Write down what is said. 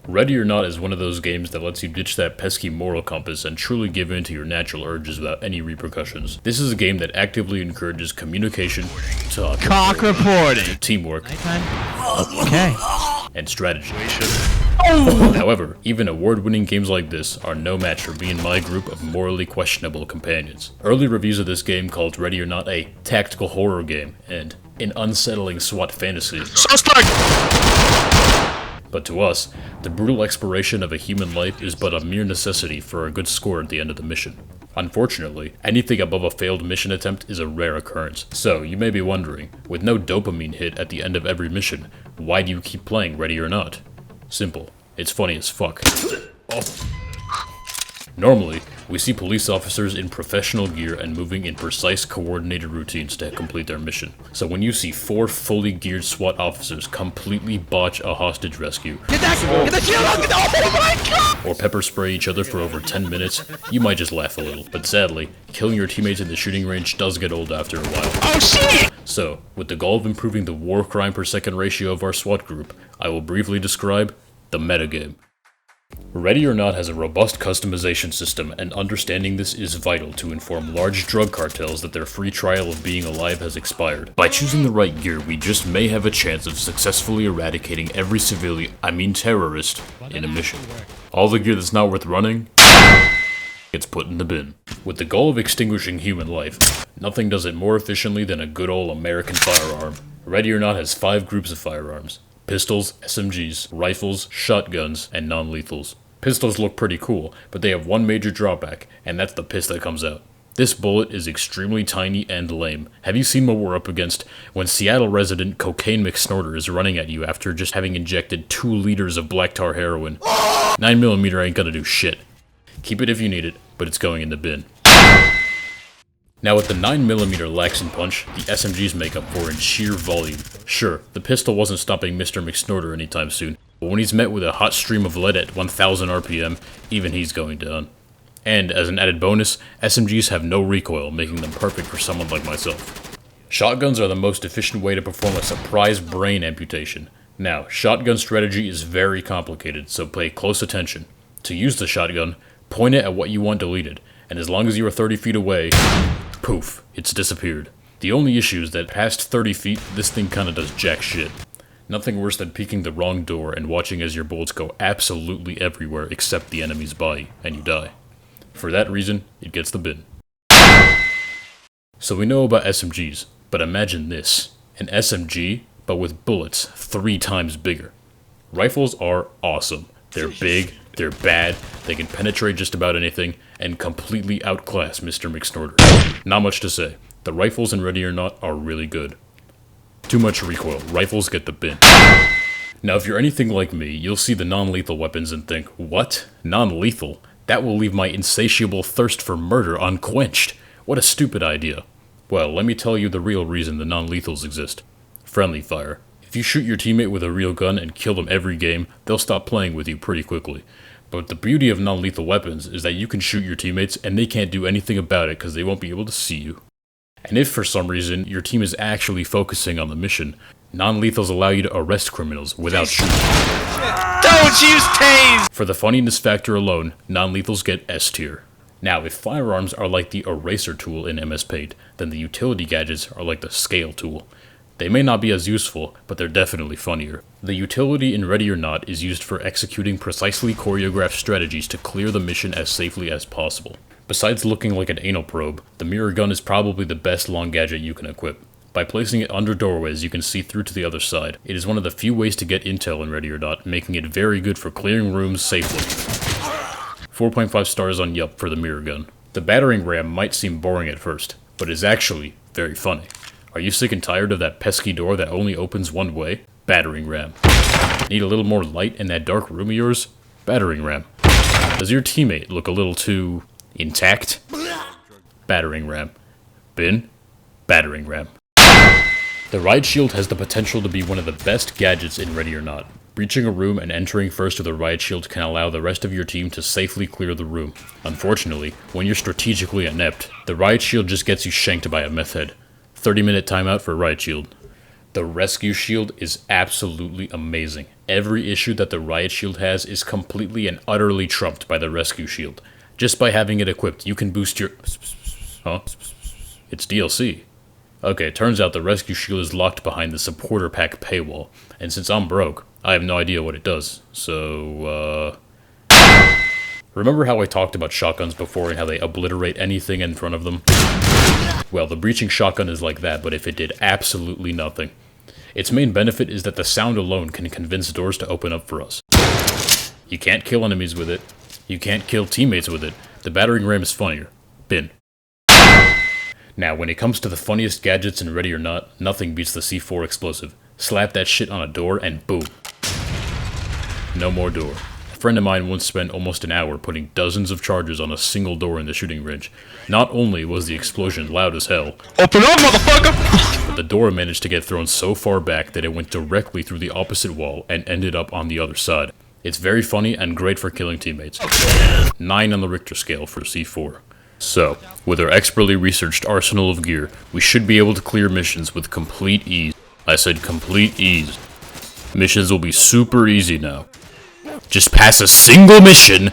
Ready or Not is one of those games that lets you ditch that pesky moral compass and truly give in to your natural urges without any repercussions. This is a game that actively encourages communication, cock reporting, teamwork, okay, and strategy. However, even award-winning games like this are no match for me and my group of morally questionable companions. Early reviews of this game called Ready or Not a tactical horror game and an unsettling SWAT fantasy. Suspect! But to us, the brutal exploration of a human life is but a mere necessity for a good score at the end of the mission. Unfortunately, anything above a failed mission attempt is a rare occurrence. So, you may be wondering, with no dopamine hit at the end of every mission, why do you keep playing Ready or Not? Simple. It's funny as fuck. Normally, we see police officers in professional gear and moving in precise coordinated routines to complete their mission. So when you see 4 fully geared SWAT officers completely botch a hostage rescue, Get the shield on! Oh my god! or pepper spray each other for over 10 minutes, you might just laugh a little. But sadly, killing your teammates in the shooting range does get old after a while. Oh shit! So, with the goal of improving the war crime per second ratio of our SWAT group, I will briefly describe the metagame. Ready or Not has a robust customization system, and understanding this is vital to inform large drug cartels that their free trial of being alive has expired. By choosing the right gear, we just may have a chance of successfully eradicating every terrorist, in a mission. All the gear that's not worth running gets put in the bin. With the goal of extinguishing human life, nothing does it more efficiently than a good old American firearm. Ready or Not has 5 groups of firearms: pistols, SMGs, rifles, shotguns, and non-lethals. Pistols look pretty cool, but they have one major drawback, and that's the piss that comes out. This bullet is extremely tiny and lame. Have you seen what we're up against when Seattle resident Cocaine McSnorter is running at you after just having injected 2 liters of black tar heroin? 9mm ain't gonna do shit. Keep it if you need it, but it's going in the bin. Now with the 9mm lax in punch, the SMGs make up for in sheer volume. Sure, the pistol wasn't stopping Mr. McSnorter anytime soon, but when he's met with a hot stream of lead at 1000 RPM, even he's going down. And as an added bonus, SMGs have no recoil, making them perfect for someone like myself. Shotguns are the most efficient way to perform a surprise brain amputation. Now, shotgun strategy is very complicated, so pay close attention. To use the shotgun, point it at what you want deleted, and as long as you are 30 feet away, poof, it's disappeared. The only issue is that past 30 feet, this thing kinda does jack shit. Nothing worse than peeking the wrong door and watching as your bullets go absolutely everywhere except the enemy's body, and you die. For that reason, it gets the bin. So we know about SMGs, but imagine this. An SMG, but with bullets 3 times bigger. Rifles are awesome. They're big, they're bad, they can penetrate just about anything, and completely outclass Mr. McSnorter. Not much to say. The rifles in Ready or Not are really good. Too much recoil. Rifles get the bin. Now if you're anything like me, you'll see the non-lethal weapons and think, what? Non-lethal? That will leave my insatiable thirst for murder unquenched. What a stupid idea. Well, let me tell you the real reason the non-lethals exist. Friendly fire. If you shoot your teammate with a real gun and kill them every game, they'll stop playing with you pretty quickly. But the beauty of non-lethal weapons is that you can shoot your teammates and they can't do anything about it because they won't be able to see you. And if for some reason your team is actually focusing on the mission, non-lethals allow you to arrest criminals without shooting. Don't use tase! For the funniness factor alone, non-lethals get S tier. Now, if firearms are like the eraser tool in MS Paint, then the utility gadgets are like the scale tool. They may not be as useful, but they're definitely funnier. The utility in Ready or Not is used for executing precisely choreographed strategies to clear the mission as safely as possible. Besides looking like an anal probe, the mirror gun is probably the best long gadget you can equip. By placing it under doorways, you can see through to the other side. It is one of the few ways to get intel in Ready or Not, making it very good for clearing rooms safely. 4.5 stars on Yelp for the mirror gun. The battering ram might seem boring at first, but is actually very funny. Are you sick and tired of that pesky door that only opens one way? Battering ram. Need a little more light in that dark room of yours? Battering ram. Does your teammate look a little too intact? Battering ram. Bin? Battering ram. The Riot Shield has the potential to be one of the best gadgets in Ready or Not. Breaching a room and entering first with a Riot Shield can allow the rest of your team to safely clear the room. Unfortunately, when you're strategically inept, the Riot Shield just gets you shanked by a meth head. 30-minute timeout for Riot Shield. The Rescue Shield is absolutely amazing. Every issue that the Riot Shield has is completely and utterly trumped by the Rescue Shield. Just by having it equipped, you can boost your... Huh? It's DLC. Okay, turns out the Rescue Shield is locked behind the Supporter Pack paywall, and since I'm broke, I have no idea what it does, so, Remember how I talked about shotguns before and how they obliterate anything in front of them? Well, the breaching shotgun is like that, but if it did absolutely nothing. Its main benefit is that the sound alone can convince doors to open up for us. You can't kill enemies with it. You can't kill teammates with it. The Battering Ram is funnier. Bin. Now, when it comes to the funniest gadgets in Ready or Not, nothing beats the C4 explosive. Slap that shit on a door and boom. No more door. A friend of mine once spent almost an hour putting dozens of charges on a single door in the shooting range. Not only was the explosion loud as hell, Open up, motherfucker! but the door managed to get thrown so far back that it went directly through the opposite wall and ended up on the other side. It's very funny and great for killing teammates. 9 on the Richter scale for C4. So, with our expertly researched arsenal of gear, we should be able to clear missions with complete ease. I said complete ease. Missions will be super easy now. Just pass a single mission,